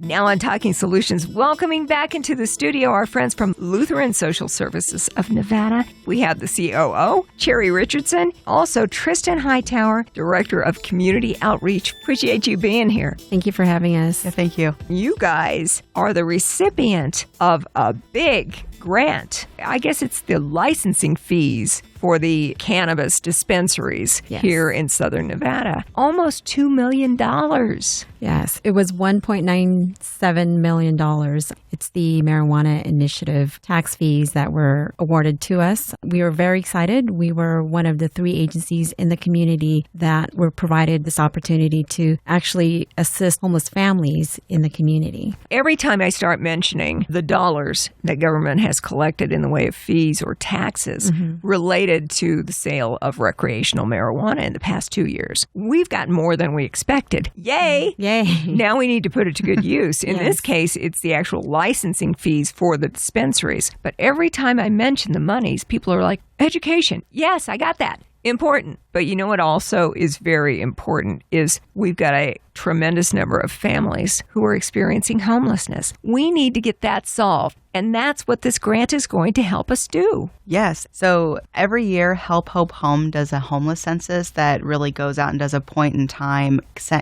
Now on Talking Solutions, welcoming back into the studio our friends from Lutheran Social Services of Nevada. We have the COO, Cherry Richardson, also Tristan Hightower, Director of Community Outreach. Appreciate you being here. Thank you for having us. Yeah, thank you. You guys are the recipient of a big grant. I guess it's the licensing fees for the cannabis dispensaries here in Southern Nevada. Almost $2 million. Yes, it was $1.97 million. It's the Marijuana Initiative tax fees that were awarded to us. We were very excited. We were one of the 3 agencies in the community that were provided this opportunity to actually assist homeless families in the community. Every time I start mentioning the dollars that government has collected in the way of fees or taxes related to the sale of recreational marijuana in the past 2 years, we've gotten more than we expected. Yay! Yay! Now we need to put it to good use. In this case, it's the actual licensing fees for the dispensaries. But every time I mention the monies, people are like, education. Yes, I got that. Important. But you know what also is very important is we've got a tremendous number of families who are experiencing homelessness. We need to get that solved. And that's what this grant is going to help us do. Yes. So every year, Help Hope Home does a homeless census that really goes out and does a point-in-time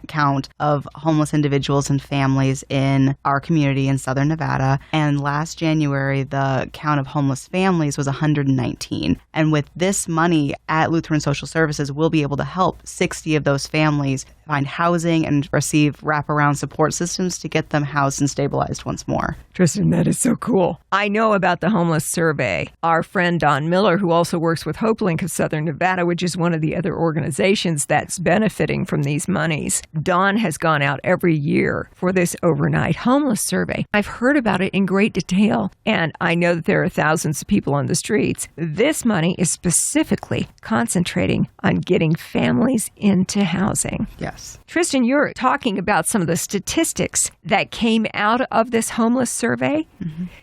count of homeless individuals and families in our community in Southern Nevada. And last January, the count of homeless families was 119. And with this money at Lutheran Social Services, we'll be able to help 60 of those families find housing and receive wraparound support systems to get them housed and stabilized once more. Tristan, that is so cool. I know about the homeless survey. Our friend Don Miller, who also works with HopeLink of Southern Nevada, which is one of the other organizations that's benefiting from these monies, Don has gone out every year for this overnight homeless survey. I've heard about it in great detail, and I know that there are thousands of people on the streets. This money is specifically concentrating on getting families into housing. Yes. Tristan, you're talking about some of the statistics that came out of this homeless survey.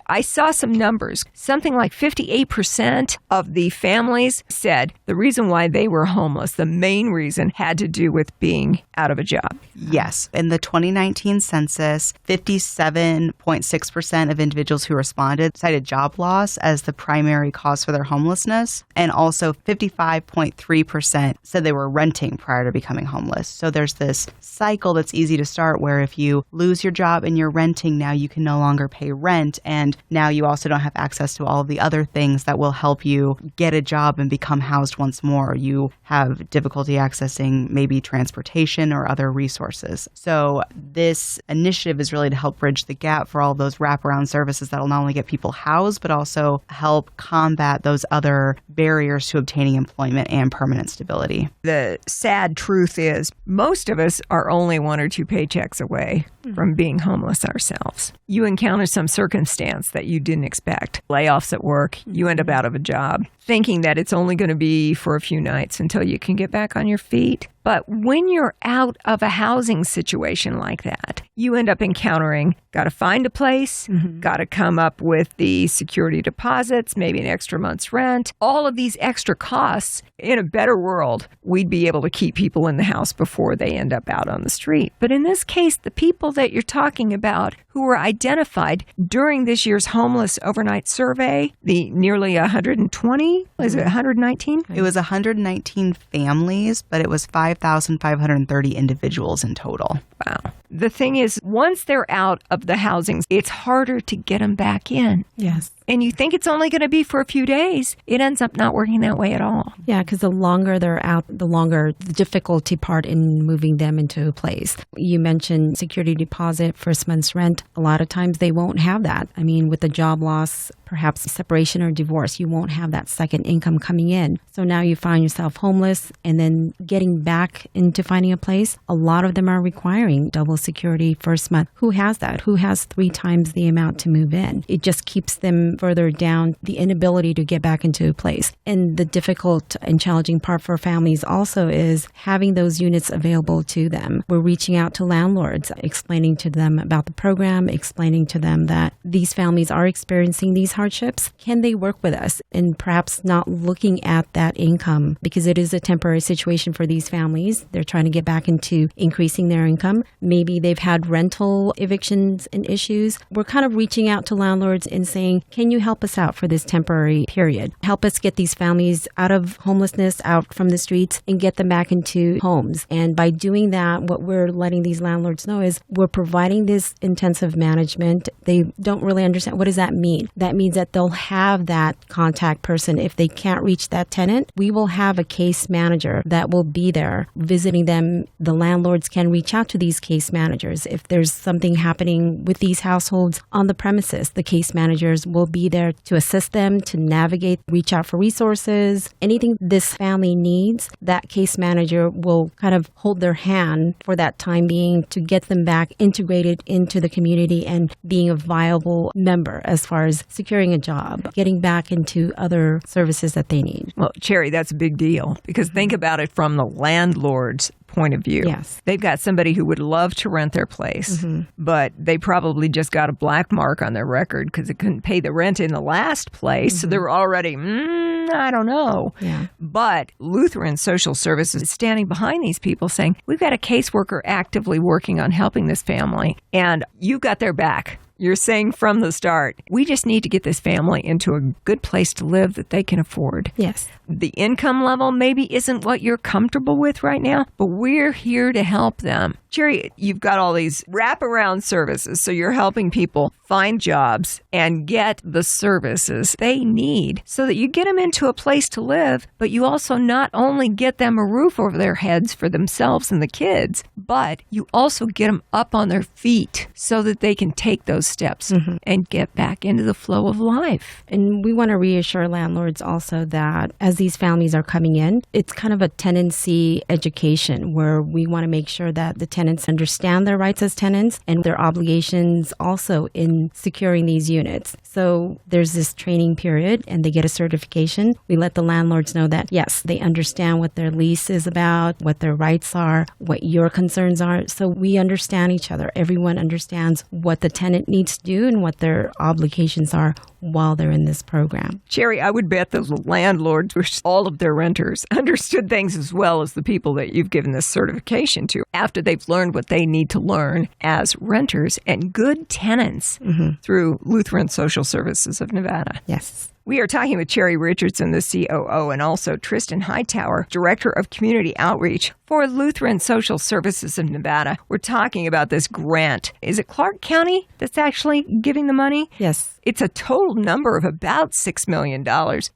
I saw some numbers. Something like 58% of the families said the reason why they were homeless, the main reason, had to do with being out of a job. Yes. In the 2019 census, 57.6% of individuals who responded cited job loss as the primary cause for their homelessness. And also 55.3% said they were renting prior to becoming homeless. So there's this cycle that's easy to start where if you lose your job and you're renting, now you can no longer pay rent. And now you also don't have access to all of the other things that will help you get a job and become housed once more. You have difficulty accessing maybe transportation or other resources. So this initiative is really to help bridge the gap for all those wraparound services that will not only get people housed, but also help combat those other barriers to obtaining employment and permanent stability. The sad truth is most of us are only 1 or 2 paychecks away from being homeless ourselves. You encounter some circumstance that you didn't expect. Layoffs at work, you end up out of a job, thinking that it's only going to be for a few nights until you can get back on your feet. But when you're out of a housing situation like that, you end up encountering, got to find a place, got to come up with the security deposits, maybe an extra month's rent, all of these extra costs. In a better world, we'd be able to keep people in the house before they end up out on the street. But in this case, the people that you're talking about who were identified during this year's homeless overnight survey, the nearly 120, is it 119? It was 119 families, but it was 5,530 individuals in total. Wow. The thing is, once they're out of the housings, it's harder to get them back in. Yes. And you think it's only going to be for a few days. It ends up not working that way at all. Yeah, because the longer they're out, the longer the difficulty part in moving them into a place. You mentioned security deposit, first month's rent. A lot of times they won't have that. I mean, with the job loss, perhaps separation or divorce, you won't have that second income coming in. So now you find yourself homeless and then getting back into finding a place. A lot of them are requiring double security first month. Who has that? Who has 3 times the amount to move in? It just keeps them further down, the inability to get back into a place. And the difficult and challenging part for families also is having those units available to them. We're reaching out to landlords, explaining to them about the program, explaining to them that these families are experiencing these hardships, can they work with us? And perhaps not looking at that income, because it is a temporary situation for these families. They're trying to get back into increasing their income. Maybe they've had rental evictions and issues. We're kind of reaching out to landlords and saying, can you help us out for this temporary period? Help us get these families out of homelessness, out from the streets, and get them back into homes. And by doing that, what we're letting these landlords know is we're providing this intensive management. They don't really understand, what does that mean? That means that they'll have that contact person. If they can't reach that tenant, we will have a case manager that will be there visiting them. The landlords can reach out to these case managers. If there's something happening with these households on the premises, the case managers will be there to assist them, to navigate, reach out for resources. Anything this family needs, that case manager will kind of hold their hand for that time being to get them back integrated into the community and being a viable member as far as securing a job, getting back into other services that they need. Well, Cherry, that's a big deal because think about it from the landlord's point of view. Yes. They've got somebody who would love to rent their place, but they probably just got a black mark on their record because they couldn't pay the rent in the last place. So they're already, I don't know. Yeah. But Lutheran Social Services is standing behind these people saying, we've got a caseworker actively working on helping this family, and you've got their back. You're saying from the start, we just need to get this family into a good place to live that they can afford. Yes. The income level maybe isn't what you're comfortable with right now, but we're here to help them. Jerry, you've got all these wraparound services, so you're helping people find jobs and get the services they need so that you get them into a place to live, but you also not only get them a roof over their heads for themselves and the kids, but you also get them up on their feet so that they can take those steps and get back into the flow of life. And we want to reassure landlords also that as these families are coming in, it's kind of a tenancy education where we want to make sure that the tenants understand their rights as tenants and their obligations also in securing these units. So there's this training period and they get a certification. We let the landlords know that, yes, they understand what their lease is about, what their rights are, what your concerns are. So we understand each other. Everyone understands what the tenant needs to do and what their obligations are while they're in this program. Jerry, I would bet those landlords wish all of their renters understood things as well as the people that you've given this certification to after they've learned what they need to learn as renters and good tenants through Lutheran Social Services of Nevada. Yes. We are talking with Cherry Richardson, the COO, and also Tristan Hightower, Director of Community Outreach for Lutheran Social Services of Nevada. We're talking about this grant. Is it Clark County that's actually giving the money? Yes. It's a total number of about $6 million.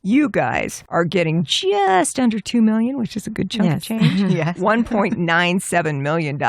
You guys are getting just under $2 million, which is a good chunk of change. Yes. $1.97 million.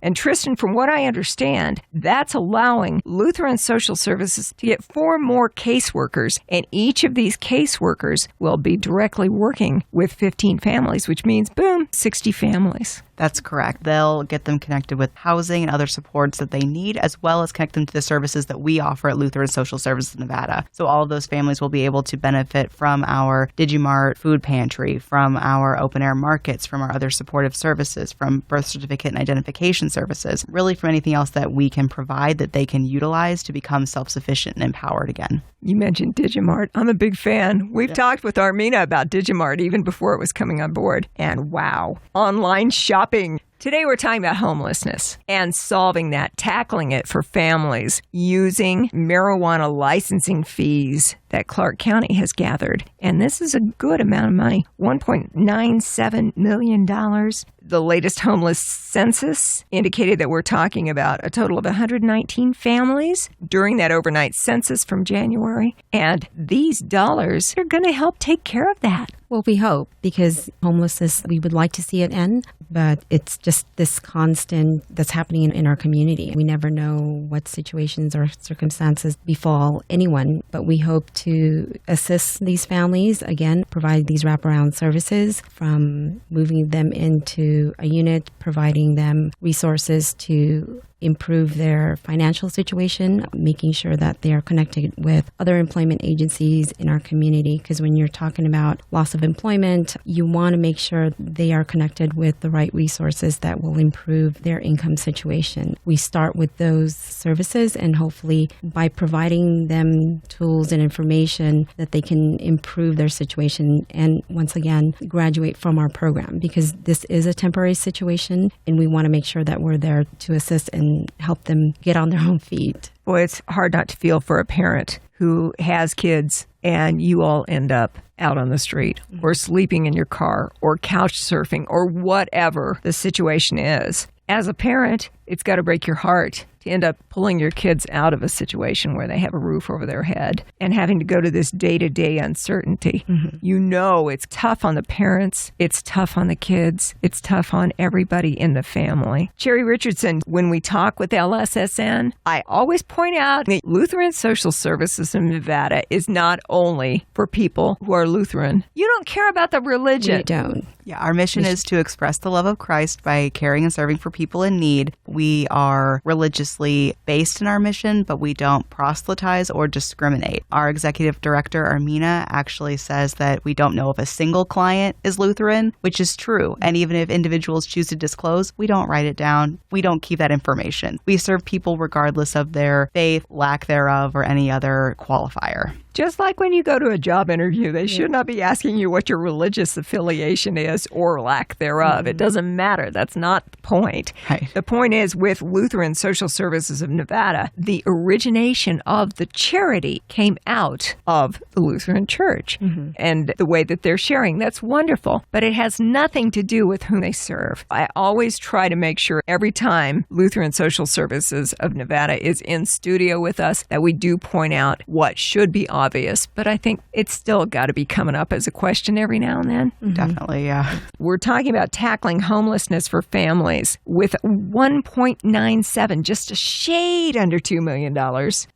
And Tristan, from what I understand, that's allowing Lutheran Social Services to get 4 more caseworkers, and each of these caseworkers will be directly working with 15 families, which means, boom, 60 families. That's correct. They'll get them connected with housing and other supports that they need, as well as connect them to the services that we offer at Lutheran Social Services Nevada. So all of those families will be able to benefit from our Digimart food pantry, from our open air markets, from our other supportive services, from birth certificate and identification services, really from anything else that we can provide that they can utilize to become self-sufficient and empowered again. You mentioned Digimart. I'm a big fan. We've talked with Armina about Digimart even before it was coming on board. And wow, online shopping. Today we're talking about homelessness and solving that, tackling it for families using marijuana licensing fees that Clark County has gathered. And this is a good amount of money, $1.97 million. The latest homeless census indicated that we're talking about a total of 119 families during that overnight census from January. And these dollars are going to help take care of that. Well, we hope, because homelessness, we would like to see it end, but it's just this constant that's happening in our community. We never know what situations or circumstances befall anyone, but we hope to assist these families, again, provide these wraparound services from moving them into a unit, providing them resources to improve their financial situation, making sure that they are connected with other employment agencies in our community. Because when you're talking about loss of employment. You want to make sure they are connected with the right resources that will improve their income situation. We start with those services, and hopefully by providing them tools and information that they can improve their situation and once again graduate from our program, because this is a temporary situation and we want to make sure that we're there to assist and help them get on their own feet. Boy, it's hard not to feel for a parent who has kids and you all end up out on the street or sleeping in your car or couch surfing or whatever the situation is. As a parent, it's got to break your heart to end up pulling your kids out of a situation where they have a roof over their head and having to go to this day-to-day uncertainty. You know it's tough on the parents, it's tough on the kids, it's tough on everybody in the family. Cherry Richardson, when we talk with LSSN, I always point out that Lutheran Social Services in Nevada is not only for people who are Lutheran. You don't care about the religion. We don't. Yeah, our mission is to express the love of Christ by caring and serving for people in need. We are religiously based in our mission, but we don't proselytize or discriminate. Our executive director, Armina, actually says that we don't know if a single client is Lutheran, which is true. And even if individuals choose to disclose, we don't write it down. We don't keep that information. We serve people regardless of their faith, lack thereof, or any other qualifier. Just like when you go to a job interview, they should not be asking you what your religious affiliation is or lack thereof. It doesn't matter. That's not the point. Right. The point is, with Lutheran Social Services of Nevada, the origination of the charity came out of the Lutheran Church. And the way that they're sharing, that's wonderful. But it has nothing to do with whom they serve. I always try to make sure every time Lutheran Social Services of Nevada is in studio with us that we do point out what should be obvious, but I think it's still got to be coming up as a question every now and then. Definitely, yeah. We're talking about tackling homelessness for families with 1.97, just a shade under $2 million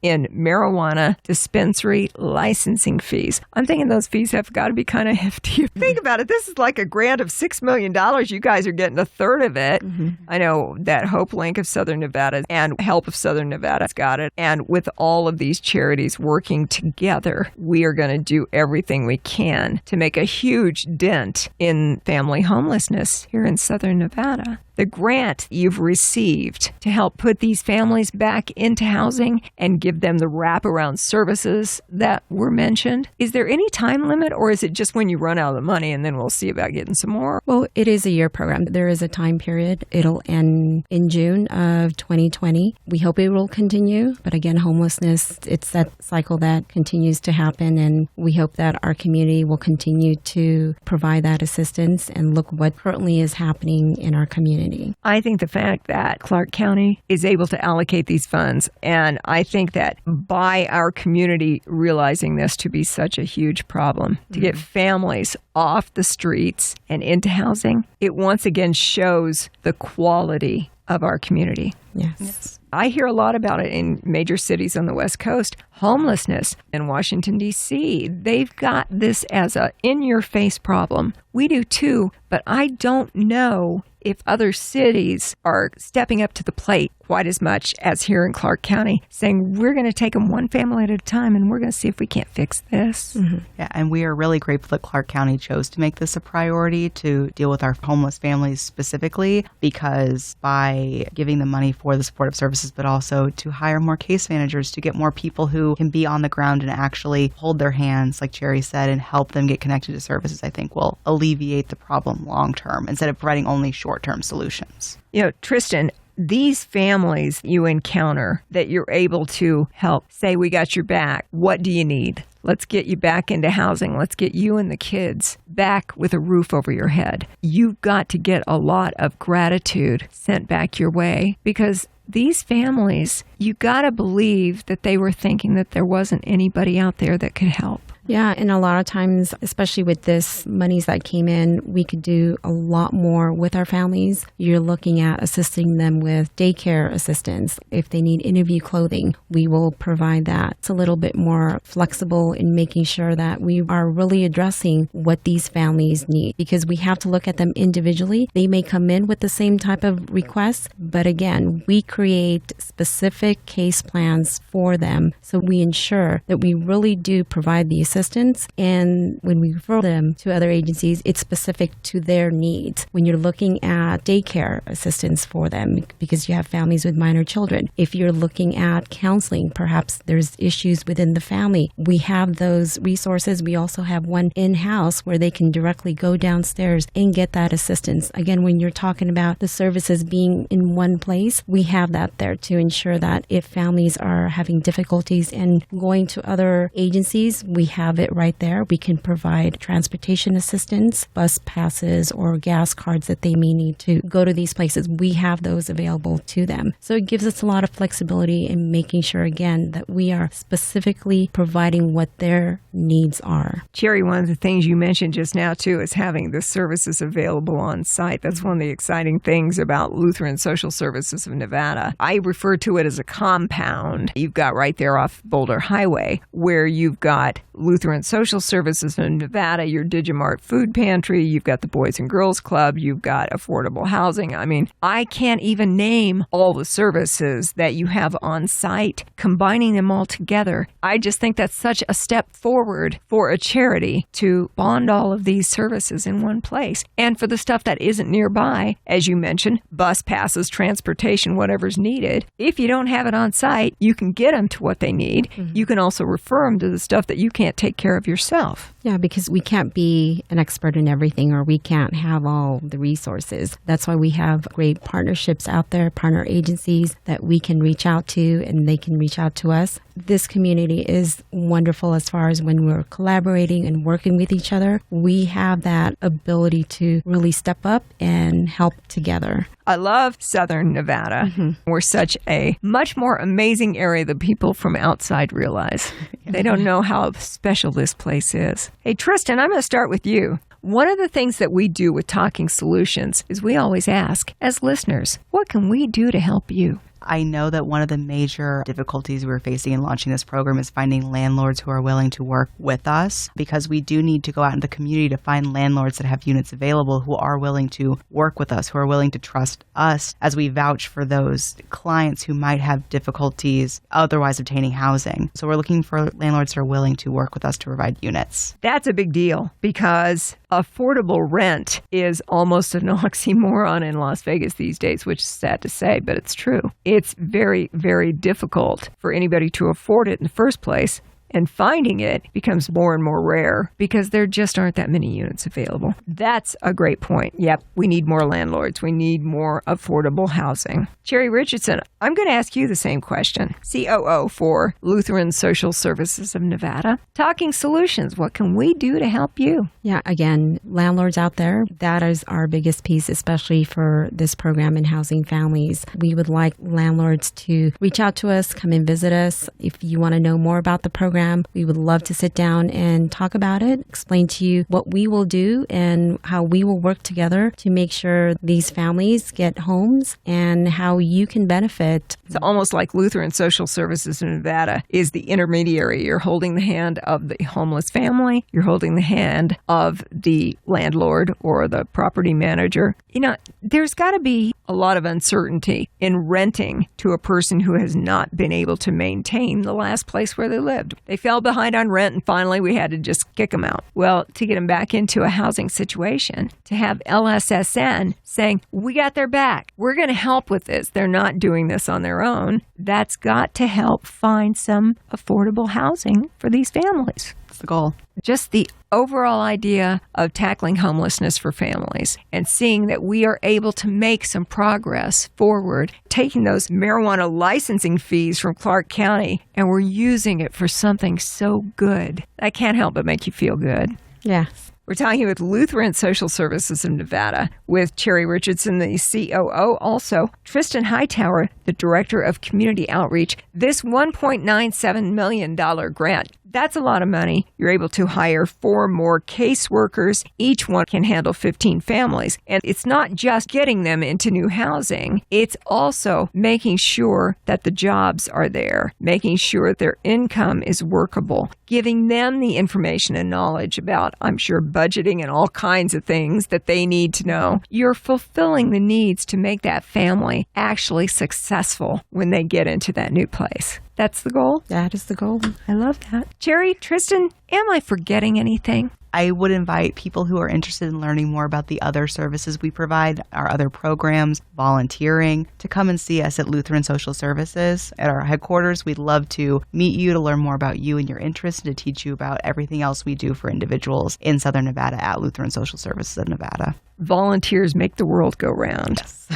in marijuana dispensary licensing fees. I'm thinking those fees have got to be kind of hefty. Think about it. This is like a grant of $6 million. You guys are getting a third of it. I know that Hope Link of Southern Nevada and Help of Southern Nevada's got it. And with all of these charities working together, we are going to do everything we can to make a huge dent in family homelessness here in Southern Nevada. The grant you've received to help put these families back into housing and give them the wraparound services that were mentioned, is there any time limit, or is it just when you run out of the money and then we'll see about getting some more? Well, it is a year program. There is a time period. It'll end in June of 2020. We hope it will continue. But again, homelessness, it's that cycle that continues to happen. And we hope that our community will continue to provide that assistance and look what currently is happening in our community. I think the fact that Clark County is able to allocate these funds, and I think that by our community realizing this to be such a huge problem, to get families off the streets and into housing, it once again shows the quality of our community. Yes. I hear a lot about it in major cities on the West Coast. Homelessness in Washington, D.C., they've got this as a in-your-face problem. We do too, but I don't know if other cities are stepping up to the plate quite as much as here in Clark County, saying we're going to take them one family at a time and we're going to see if we can't fix this. Yeah, and we are really grateful that Clark County chose to make this a priority to deal with our homeless families specifically, because by giving them money for the supportive services, but also to hire more case managers, to get more people who can be on the ground and actually hold their hands, like Cherry said, and help them get connected to services, I think will alleviate the problem long term instead of providing only short-term solutions. You know, Tristan, these families you encounter that you're able to help, say, we got your back, what do you need? Let's get you back into housing. Let's get you and the kids back with a roof over your head. You've got to get a lot of gratitude sent back your way, because these families, you got to believe that they were thinking that there wasn't anybody out there that could help. Yeah, and a lot of times, especially with this monies that came in, we could do a lot more with our families. You're looking at assisting them with daycare assistance. If they need interview clothing, we will provide that. It's a little bit more flexible in making sure that we are really addressing what these families need, because we have to look at them individually. They may come in with the same type of requests, but again, we create create specific case plans for them. So we ensure that we really do provide the assistance. And when we refer them to other agencies, it's specific to their needs. When you're looking at daycare assistance for them, because you have families with minor children. If you're looking at counseling, perhaps there's issues within the family. We have those resources. We also have one in-house where they can directly go downstairs and get that assistance. Again, when you're talking about the services being in one place, we have that there to ensure that if families are having difficulties in going to other agencies, we have it right there. We can provide transportation assistance, bus passes, or gas cards that they may need to go to these places. We have those available to them. So it gives us a lot of flexibility in making sure, again, that we are specifically providing what their needs are. Cherry, one of the things you mentioned just now, too, is having the services available on site. That's one of the exciting things about Lutheran Social Services of Nevada. I refer to it as a compound you've got right there off Boulder Highway, where you've got Lutheran Social Services of Nevada, your Digimart food pantry, you've got the Boys and Girls Club, you've got affordable housing. I mean, I can't even name all the services that you have on site, combining them all together. I just think that's such a step forward for a charity to bond all of these services in one place. And for the stuff that isn't nearby, as you mentioned, bus passes, transportation, whatever's needed, if you don't have it on site, you can get them to what they need. Mm-hmm. You can also refer them to the stuff that you can't take care of yourself. Yeah, because we can't be an expert in everything, or we can't have all the resources. That's why we have great partnerships out there, partner agencies that we can reach out to and they can reach out to us. This community is wonderful as far as when we're collaborating and working with each other. We have that ability to really step up and help together. I love Southern Nevada. Mm-hmm. We're such a much more amazing area than people from outside realize. They don't know how special this place is. Hey, Tristan, I'm going to start with you. One of the things that we do with Talking Solutions is we always ask, as listeners, what can we do to help you? I know that one of the major difficulties we're facing in launching this program is finding landlords who are willing to work with us, because we do need to go out in the community to find landlords that have units available who are willing to work with us, who are willing to trust us as we vouch for those clients who might have difficulties otherwise obtaining housing. So we're looking for landlords that are willing to work with us to provide units. That's a big deal, because affordable rent is almost an oxymoron in Las Vegas these days, which is sad to say, but it's true. It's very, very difficult for anybody to afford it in the first place. And finding it becomes more and more rare because there just aren't that many units available. That's a great point. Yep, we need more landlords. We need more affordable housing. Cherry Richardson, I'm going to ask you the same question. COO for Lutheran Social Services of Nevada. Talking Solutions, what can we do to help you? Yeah, again, landlords out there, that is our biggest piece, especially for this program in housing families. We would like landlords to reach out to us, come and visit us. If you want to know more about the program, we would love to sit down and talk about it, explain to you what we will do and how we will work together to make sure these families get homes and how you can benefit. It's almost like Lutheran Social Services in Nevada is the intermediary. You're holding the hand of the homeless family. You're holding the hand of the landlord or the property manager. You know, there's got to be a lot of uncertainty in renting to a person who has not been able to maintain the last place where they lived. They fell behind on rent, and finally we had to just kick them out. Well, to get them back into a housing situation, to have LSSN saying, we got their back, we're going to help with this, they're not doing this on their own, that's got to help find some affordable housing for these families. That's the goal. Just the overall idea of tackling homelessness for families and seeing that we are able to make some progress forward, taking those marijuana licensing fees from Clark County, and we're using it for something so good. I can't help but make you feel good. Yes. We're talking with Lutheran Social Services of Nevada with Cherry Richardson, the COO. Also, Tristan Hightower, the Director of Community Outreach. This $1.97 million grant, that's a lot of money. You're able to hire 4 more caseworkers. Each one can handle 15 families. And it's not just getting them into new housing. It's also making sure that the jobs are there, making sure their income is workable, giving them the information and knowledge about, I'm sure, budgeting and all kinds of things that they need to know. You're fulfilling the needs to make that family actually successful when they get into that new place. That's the goal? That is the goal. I love that. Cherry, Tristan, am I forgetting anything? I would invite people who are interested in learning more about the other services we provide, our other programs, volunteering, to come and see us at Lutheran Social Services at our headquarters. We'd love to meet you to learn more about you and your interests and to teach you about everything else we do for individuals in Southern Nevada at Lutheran Social Services of Nevada. Volunteers make the world go round. Yes.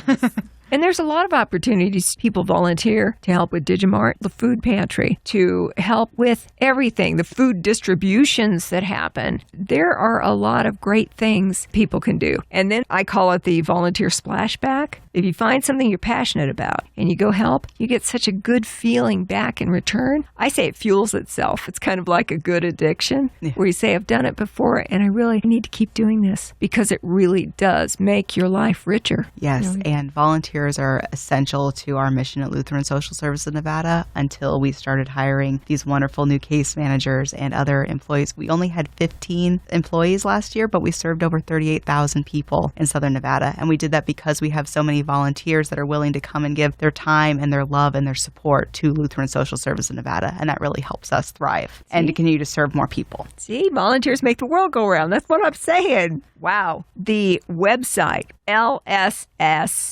And there's a lot of opportunities. People volunteer to help with Digimart, the food pantry, to help with everything, the food distributions that happen. There are a lot of great things people can do. And then I call it the volunteer splashback. If you find something you're passionate about and you go help, you get such a good feeling back in return. I say it fuels itself. It's kind of like a good addiction where you say, I've done it before and I really need to keep doing this because it really does make your life richer. Yes, and volunteers are essential to our mission at Lutheran Social Services of Nevada until we started hiring these wonderful new case managers and other employees. We only had 15 employees last year, but we served over 38,000 people in Southern Nevada. And we did that because we have so many volunteers that are willing to come and give their time and their love and their support to Lutheran Social Services of Nevada. And that really helps us thrive and to continue to serve more people. See, volunteers make the world go round. That's what I'm saying. Wow. The website, LSSNV.org.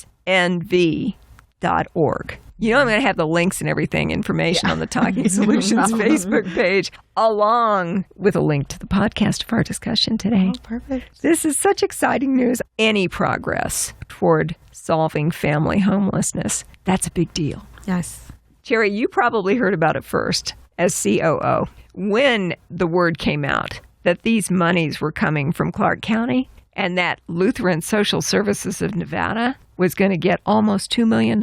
You know, I'm going to have the links and everything, information on the Talking Solutions Facebook page, along with a link to the podcast of our discussion today. Oh, perfect. This is such exciting news. Any progress toward solving family homelessness, that's a big deal. Yes. Cherry, you probably heard about it first as COO. When the word came out that these monies were coming from Clark County and that Lutheran Social Services of Nevada was going to get almost $2 million,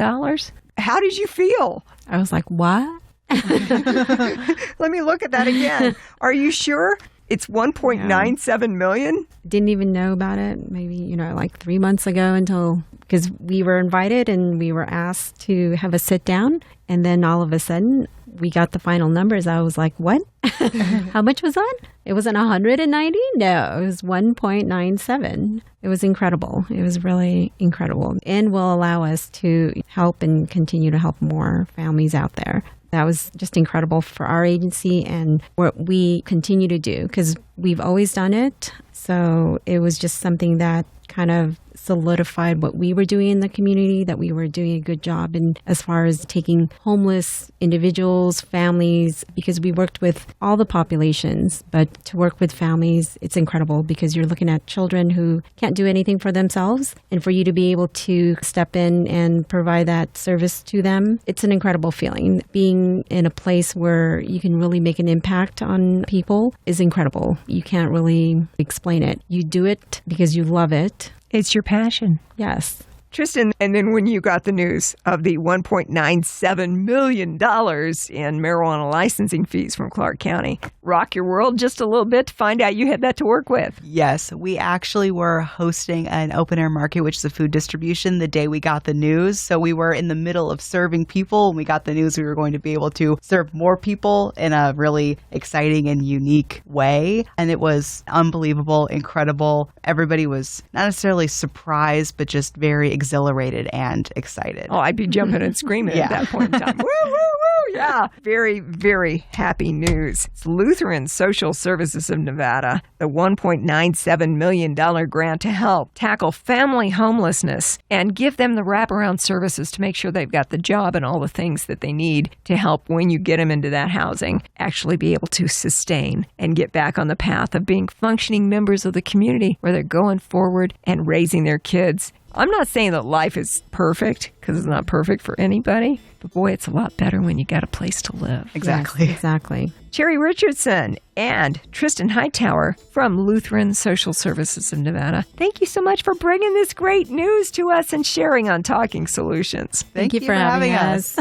how did you feel? I was like, what? Let me look at that again. Are you sure? It's $1.97 million? Didn't even know about it maybe, like 3 months ago because we were invited and we were asked to have a sit down. And then all of a sudden, we got the final numbers. I was like, what? How much was that? It wasn't 190? No, it was 1.97. It was incredible. It was really incredible and will allow us to help and continue to help more families out there. That was just incredible for our agency and what we continue to do because we've always done it. So it was just something that kind of solidified what we were doing in the community, that we were doing a good job in as far as taking homeless individuals, families, because we worked with all the populations, but to work with families, it's incredible because you're looking at children who can't do anything for themselves. And for you to be able to step in and provide that service to them, it's an incredible feeling. Being in a place where you can really make an impact on people is incredible. You can't really explain it. You do it because you love it. It's your passion. Yes. Tristan, and then when you got the news of the $1.97 million in marijuana licensing fees from Clark County, rock your world just a little bit to find out you had that to work with. Yes, we actually were hosting an open air market, which is a food distribution, the day we got the news. So we were in the middle of serving people. When we got the news we were going to be able to serve more people in a really exciting and unique way. And it was unbelievable, incredible. Everybody was not necessarily surprised, but just very exhilarated and excited. Oh, I'd be jumping and screaming at that point in time. Woo, woo, woo! Yeah. Very, very happy news. It's Lutheran Social Services of Nevada, the $1.97 million grant to help tackle family homelessness and give them the wraparound services to make sure they've got the job and all the things that they need to help when you get them into that housing, actually be able to sustain and get back on the path of being functioning members of the community where they're going forward and raising their kids. I'm not saying that life is perfect, because it's not perfect for anybody, but boy, it's a lot better when you got a place to live. Exactly. Yes, exactly. Cherry Richardson and Tristan Hightower from Lutheran Social Services of Nevada, thank you so much for bringing this great news to us and sharing on Talking Solutions. Thank you for having us.